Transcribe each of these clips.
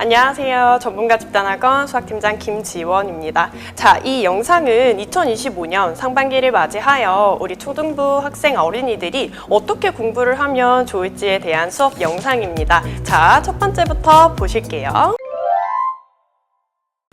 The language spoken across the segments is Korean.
안녕하세요. 전문가 집단학원 수학팀장 김지원입니다. 자, 이 영상은 2025년 상반기를 맞이하여 우리 초등부 학생 어린이들이 어떻게 공부를 하면 좋을지에 대한 수업 영상입니다. 자, 첫 번째부터 보실게요.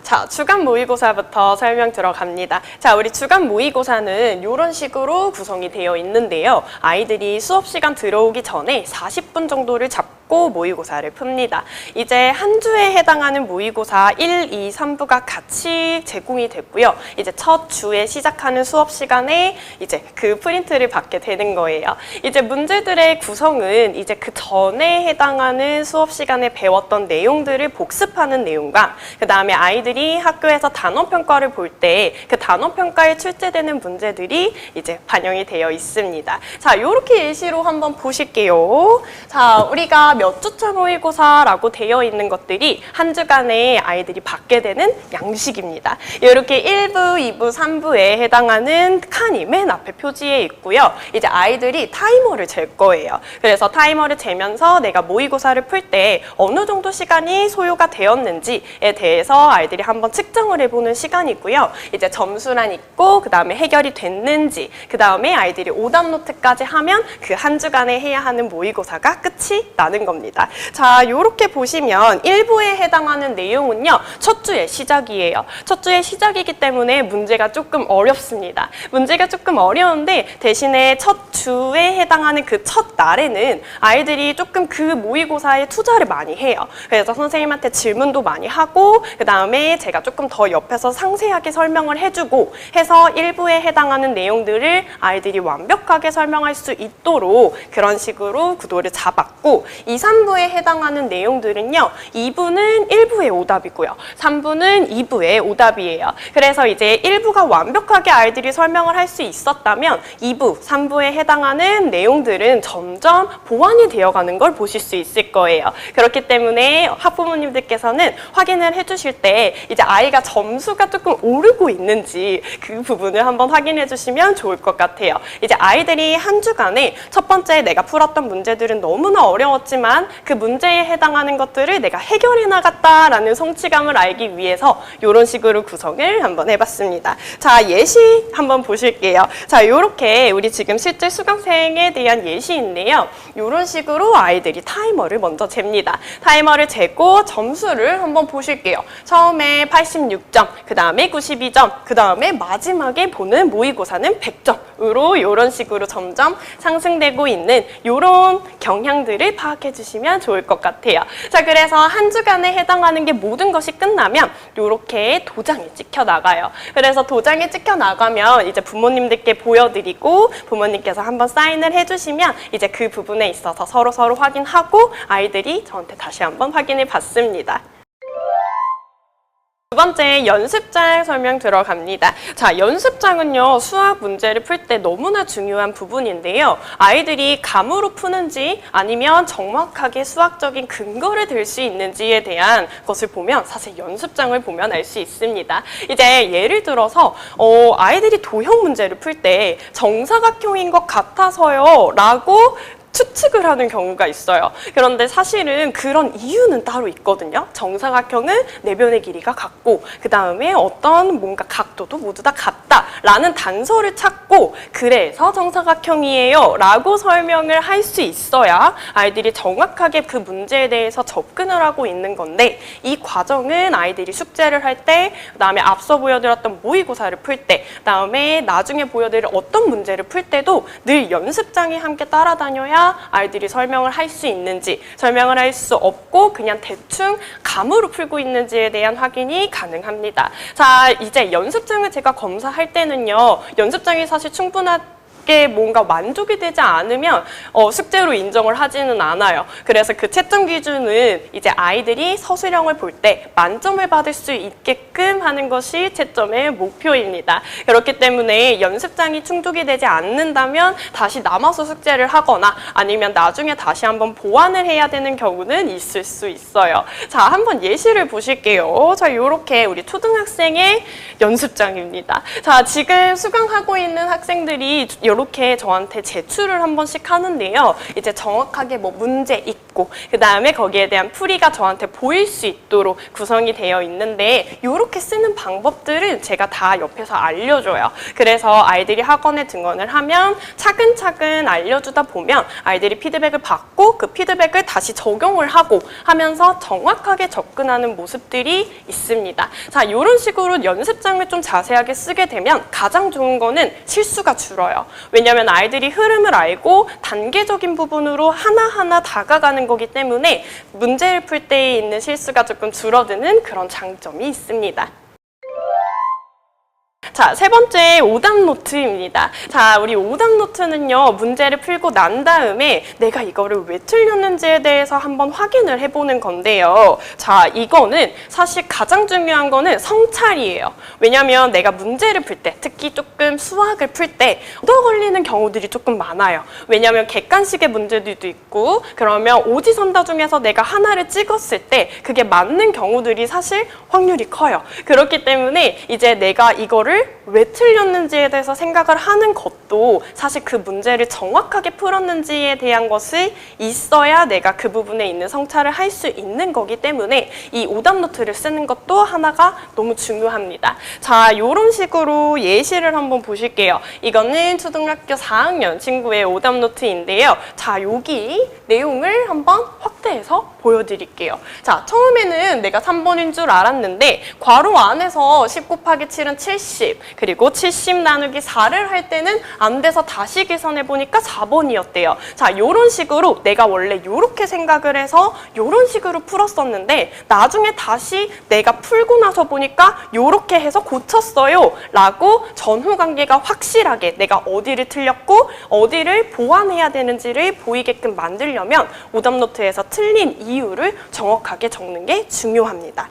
자, 주간 모의고사부터 설명 들어갑니다. 자, 우리 주간 모의고사는 이런 식으로 구성이 되어 있는데요. 아이들이 수업 시간 들어오기 전에 40분 정도를 잡고 모의고사를 풉니다. 이제 한 주에 해당하는 모의고사 1, 2, 3부가 같이 제공이 됐고요. 이제 첫 주에 시작하는 수업 시간에 이제 그 프린트를 받게 되는 거예요. 이제 문제들의 구성은 이제 그 전에 해당하는 수업 시간에 배웠던 내용들을 복습하는 내용과 그 다음에 아이들이 학교에서 단원평가를 볼 때 그 단원평가에 출제되는 문제들이 이제 반영이 되어 있습니다. 자, 이렇게 예시로 한번 보실게요. 자, 우리가 몇 주차 모의고사라고 되어 있는 것들이 한 주간에 아이들이 받게 되는 양식입니다. 이렇게 1부, 2부, 3부에 해당하는 칸이 맨 앞에 표지에 있고요. 이제 아이들이 타이머를 잴 거예요. 그래서 타이머를 재면서 내가 모의고사를 풀 때 어느 정도 시간이 소요가 되었는지에 대해서 아이들이 한번 측정을 해보는 시간이고요. 이제 점수란 있고 그 다음에 해결이 됐는지 그 다음에 아이들이 오답 노트까지 하면 그 한 주간에 해야 하는 모의고사가 끝이 나는 겁니다. 자, 이렇게 보시면 1부에 해당하는 내용은요. 첫 주의 시작이에요. 첫 주의 시작이기 때문에 문제가 조금 어렵습니다. 문제가 조금 어려운데 대신에 첫 주에 해당하는 그 첫 날에는 아이들이 조금 그 모의고사에 투자를 많이 해요. 그래서 선생님한테 질문도 많이 하고 그 다음에 제가 조금 더 옆에서 상세하게 설명을 해주고 해서 1부에 해당하는 내용들을 아이들이 완벽하게 설명할 수 있도록 그런 식으로 구도를 잡았고 2, 3부에 해당하는 내용들은요. 2부는 1부의 오답이고요. 3부는 2부의 오답이에요. 그래서 이제 1부가 완벽하게 아이들이 설명을 할 수 있었다면 2부, 3부에 해당하는 내용들은 점점 보완이 되어가는 걸 보실 수 있을 거예요. 그렇기 때문에 학부모님들께서는 확인을 해주실 때 이제 아이가 점수가 조금 오르고 있는지 그 부분을 한번 확인해 주시면 좋을 것 같아요. 이제 아이들이 한 주간에 첫 번째 내가 풀었던 문제들은 너무나 어려웠지만 그 문제에 해당하는 것들을 내가 해결해 나갔다라는 성취감을 알기 위해서 이런 식으로 구성을 한번 해봤습니다. 자, 예시 한번 보실게요. 자, 이렇게 우리 지금 실제 수강생에 대한 예시인데요. 이런 식으로 아이들이 타이머를 먼저 잽니다. 타이머를 재고 점수를 한번 보실게요. 처음에 86점, 그 다음에 92점, 그 다음에 마지막에 보는 모의고사는 100점으로 이런 식으로 점점 상승되고 있는 이런 경향들을 파악해 주시면 좋을 것 같아요. 자, 그래서 한 주간에 해당하는 게 모든 것이 끝나면 이렇게 도장이 찍혀 나가요. 그래서 도장이 찍혀 나가면 이제 부모님들께 보여드리고 부모님께서 한번 사인을 해주시면 이제 그 부분에 있어서 서로 확인하고 아이들이 저한테 다시 한번 확인해 봤습니다. 두 번째, 연습장 설명 들어갑니다. 자, 연습장은요, 수학 문제를 풀 때 너무나 중요한 부분인데요. 아이들이 감으로 푸는지 아니면 정확하게 수학적인 근거를 들 수 있는지에 대한 것을 보면 사실 연습장을 보면 알 수 있습니다. 이제 예를 들어서 아이들이 도형 문제를 풀 때 정사각형인 것 같아서요 라고 추측을 하는 경우가 있어요. 그런데 사실은 그런 이유는 따로 있거든요. 정사각형은 내변의 길이가 같고 그 다음에 어떤 뭔가 각도도 모두 다 같다라는 단서를 찾고 그래서 정사각형이에요 라고 설명을 할 수 있어야 아이들이 정확하게 그 문제에 대해서 접근을 하고 있는 건데 이 과정은 아이들이 숙제를 할 때 그 다음에 앞서 보여드렸던 모의고사를 풀 때 그 다음에 나중에 보여드릴 어떤 문제를 풀 때도 늘 연습장이 함께 따라다녀야 아이들이 설명을 할 수 있는지 설명을 할 수 없고 그냥 대충 감으로 풀고 있는지에 대한 확인이 가능합니다. 자, 이제 연습장을 제가 검사할 때는요. 연습장이 사실 충분하게 뭔가 만족이 되지 않으면 숙제로 인정을 하지는 않아요. 그래서 그 채점 기준은 이제 아이들이 서술형을 볼 때 만점을 받을 수 있게끔 하는 것이 채점의 목표입니다. 그렇기 때문에 연습장이 충족이 되지 않는다면 다시 남아서 숙제를 하거나 아니면 나중에 다시 한번 보완을 해야 되는 경우는 있을 수 있어요. 자, 한번 예시를 보실게요. 자, 이렇게 우리 초등학생의 연습장입니다. 자, 지금 수강하고 있는 학생들이 이렇게 저한테 제출을 한 번씩 하는데요. 이제 정확하게 뭐 문제 있고 그 다음에 거기에 대한 풀이가 저한테 보일 수 있도록 구성이 되어 있는데 이렇게 쓰는 방법들은 제가 다 옆에서 알려줘요. 그래서 아이들이 학원에 등원을 하면 차근차근 알려주다 보면 아이들이 피드백을 받고 그 피드백을 다시 적용을 하고 하면서 정확하게 접근하는 모습들이 있습니다. 자, 이런 식으로 연습장을 좀 자세하게 쓰게 되면 가장 좋은 거는 실수가 줄어요. 왜냐하면 아이들이 흐름을 알고 단계적인 부분으로 하나하나 다가가는 거기 때문에 문제를 풀 때에 있는 실수가 조금 줄어드는 그런 장점이 있습니다. 자, 세 번째 오답 노트입니다. 자, 우리 오답 노트는요, 문제를 풀고 난 다음에 내가 이거를 왜 틀렸는지에 대해서 한번 확인을 해보는 건데요. 자, 이거는 사실 가장 중요한 거는 성찰이에요. 왜냐면 내가 문제를 풀 때, 특히 조금 수학을 풀 때 얻어 걸리는 경우들이 조금 많아요. 왜냐면 객관식의 문제들도 있고, 그러면 오지선다 중에서 내가 하나를 찍었을 때 그게 맞는 경우들이 사실 확률이 커요. 그렇기 때문에 이제 내가 이거를 왜 틀렸는지에 대해서 생각을 하는 것도 사실 그 문제를 정확하게 풀었는지에 대한 것이 있어야 내가 그 부분에 있는 성찰을 할 수 있는 거기 때문에 이 오답 노트를 쓰는 것도 하나가 너무 중요합니다. 자, 이런 식으로 예시를 한번 보실게요. 이거는 초등학교 4학년 친구의 오답 노트인데요. 자, 여기 내용을 한번 확대해서 보여드릴게요. 자, 처음에는 내가 3번인 줄 알았는데 괄호 안에서 10 곱하기 7은 70 그리고 70 나누기 4를 할 때는 안 돼서 다시 계산해 보니까 4번이었대요. 자, 이런 식으로 내가 원래 이렇게 생각을 해서 이런 식으로 풀었었는데 나중에 다시 내가 풀고 나서 보니까 이렇게 해서 고쳤어요 라고 전후관계가 확실하게 내가 어디를 틀렸고 어디를 보완해야 되는지를 보이게끔 만들려면 오답노트에서 틀린 이유를 정확하게 적는 게 중요합니다.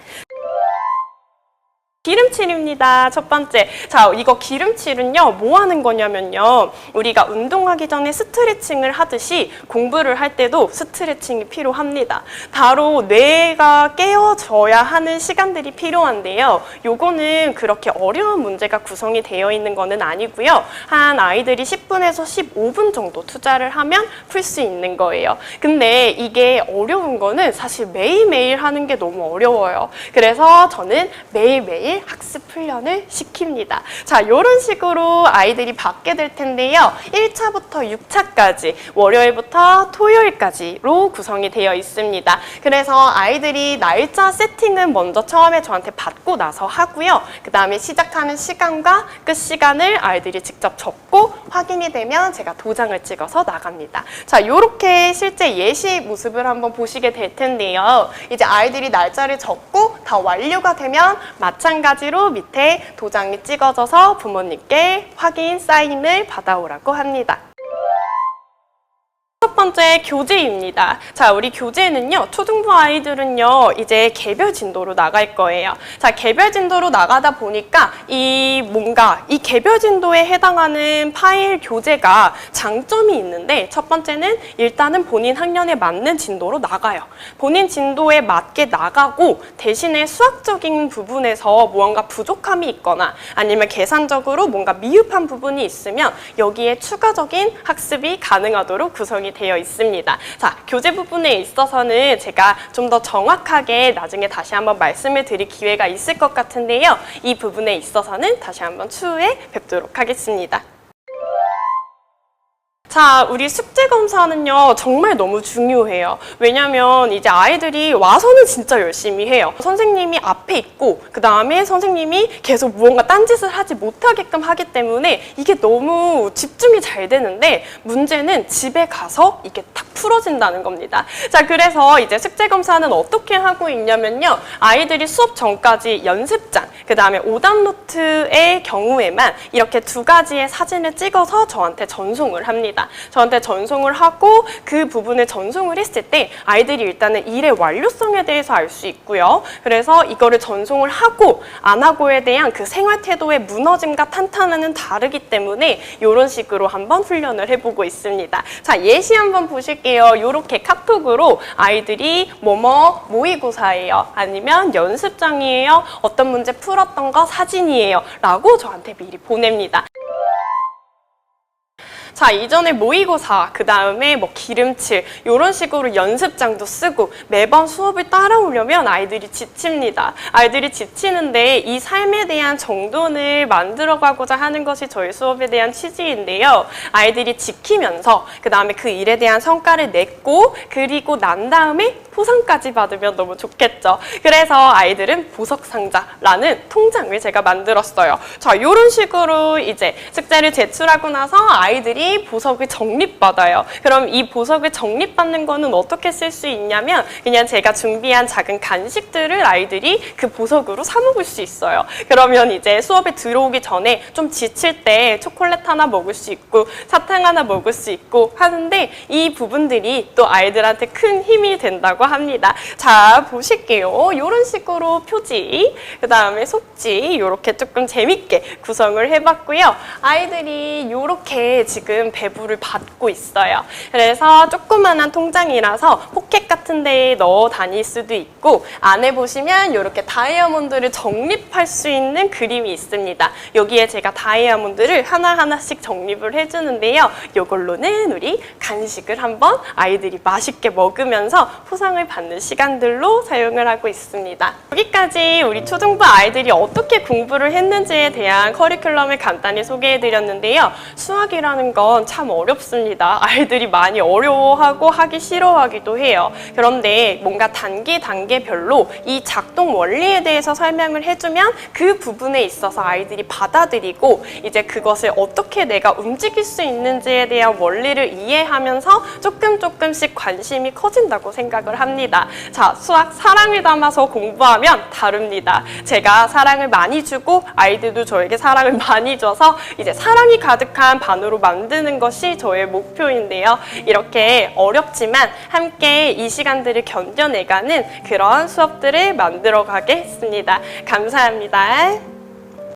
기름칠입니다. 첫 번째. 자, 이거 기름칠은요, 뭐 하는 거냐면요. 우리가 운동하기 전에 스트레칭을 하듯이 공부를 할 때도 스트레칭이 필요합니다. 바로 뇌가 깨어져야 하는 시간들이 필요한데요. 요거는 그렇게 어려운 문제가 구성이 되어 있는 거는 아니고요. 한 아이들이 10분에서 15분 정도 투자를 하면 풀 수 있는 거예요. 근데 이게 어려운 거는 사실 매일매일 하는 게 너무 어려워요. 그래서 저는 매일매일 학습 훈련을 시킵니다. 자, 이런 식으로 아이들이 받게 될 텐데요. 1차부터 6차까지 월요일부터 토요일까지로 구성이 되어 있습니다. 그래서 아이들이 날짜 세팅은 먼저 처음에 저한테 받고 나서 하고요. 그 다음에 시작하는 시간과 끝 시간을 아이들이 직접 적고 확인이 되면 제가 도장을 찍어서 나갑니다. 자, 이렇게 실제 예시 모습을 한번 보시게 될 텐데요. 이제 아이들이 날짜를 적고 다 완료가 되면 마찬가지로 밑에 도장이 찍어져서 부모님께 확인 사인을 받아오라고 합니다. 첫 번째 교재입니다. 자, 우리 교재는요, 초등부 아이들은요, 이제 개별 진도로 나갈 거예요. 자, 개별 진도로 나가다 보니까 이 개별 진도에 해당하는 파일 교재가 장점이 있는데, 첫 번째는 일단은 본인 학년에 맞는 진도로 나가요. 본인 진도에 맞게 나가고 대신에 수학적인 부분에서 무언가 부족함이 있거나 아니면 계산적으로 뭔가 미흡한 부분이 있으면 여기에 추가적인 학습이 가능하도록 구성이 되어 있습니다. 자, 교재 부분에 있어서는 제가 좀 더 정확하게 나중에 다시 한번 말씀을 드릴 기회가 있을 것 같은데요. 이 부분에 있어서는 다시 한번 추후에 뵙도록 하겠습니다. 자, 우리 숙제검사는요, 정말 너무 중요해요. 왜냐면 이제 아이들이 와서는 진짜 열심히 해요. 선생님이 앞에 있고 그 다음에 선생님이 계속 무언가 딴짓을 하지 못하게끔 하기 때문에 이게 너무 집중이 잘 되는데 문제는 집에 가서 이게 딱 풀어진다는 겁니다. 자, 그래서 이제 숙제검사는 어떻게 하고 있냐면요. 아이들이 수업 전까지 연습장, 그 다음에 오답노트의 경우에만 이렇게 2가지의 사진을 찍어서 저한테 전송을 합니다. 저한테 전송을 하고 그 부분을 전송을 했을 때 아이들이 일단은 일의 완료성에 대해서 알 수 있고요. 그래서 이거를 전송을 하고 안 하고에 대한 그 생활 태도의 무너짐과 탄탄함은 다르기 때문에 이런 식으로 한번 훈련을 해보고 있습니다. 자, 예시 한번 보실게요. 이렇게 카톡으로 아이들이 뭐뭐 모의고사예요. 아니면 연습장이에요. 어떤 문제 풀었던 거 사진이에요. 라고 저한테 미리 보냅니다. 자, 이전에 모의고사, 그 다음에 뭐 기름칠 이런 식으로 연습장도 쓰고 매번 수업을 따라오려면 아이들이 지칩니다. 아이들이 지치는데 이 삶에 대한 정돈을 만들어가고자 하는 것이 저희 수업에 대한 취지인데요. 아이들이 지키면서 그 다음에 그 일에 대한 성과를 냈고 그리고 난 다음에 포상까지 받으면 너무 좋겠죠. 그래서 아이들은 보석상자라는 통장을 제가 만들었어요. 자, 이런 식으로 이제 숙제를 제출하고 나서 아이들이 보석을 적립받아요. 그럼 이 보석을 적립받는 거는 어떻게 쓸 수 있냐면 그냥 제가 준비한 작은 간식들을 아이들이 그 보석으로 사 먹을 수 있어요. 그러면 이제 수업에 들어오기 전에 좀 지칠 때 초콜릿 하나 먹을 수 있고 사탕 하나 먹을 수 있고 하는데 이 부분들이 또 아이들한테 큰 힘이 된다고 합니다. 자, 보실게요. 이런 식으로 표지, 그 다음에 속지 이렇게 조금 재밌게 구성을 해봤고요. 아이들이 이렇게 지금 배부를 받고 있어요. 그래서 조그만한 통장이라서 포켓 같은 데에 넣어 다닐 수도 있고 안에 보시면 이렇게 다이아몬드를 적립할 수 있는 그림이 있습니다. 여기에 제가 다이아몬드를 하나하나씩 적립을 해주는데요. 이걸로는 우리 간식을 한번 아이들이 맛있게 먹으면서 포상을 받는 시간들로 사용을 하고 있습니다. 여기까지 우리 초중부 아이들이 어떻게 공부를 했는지에 대한 커리큘럼을 간단히 소개해드렸는데요. 수학이라는 건 참 어렵습니다. 아이들이 많이 어려워하고 하기 싫어하기도 해요. 그런데 뭔가 단계별로 이 작동 원리에 대해서 설명을 해주면 그 부분에 있어서 아이들이 받아들이고 이제 그것을 어떻게 내가 움직일 수 있는지에 대한 원리를 이해하면서 조금씩 관심이 커진다고 생각을 합니다. 자, 수학 사랑을 담아서 공부하면 다릅니다. 제가 사랑을 많이 주고 아이들도 저에게 사랑을 많이 줘서 이제 사랑이 가득한 반으로 만드는 것이 저의 목표인데요. 이렇게 어렵지만 함께 이 시간들을 견뎌내가는 그런 수업들을 만들어 가겠습니다. 감사합니다.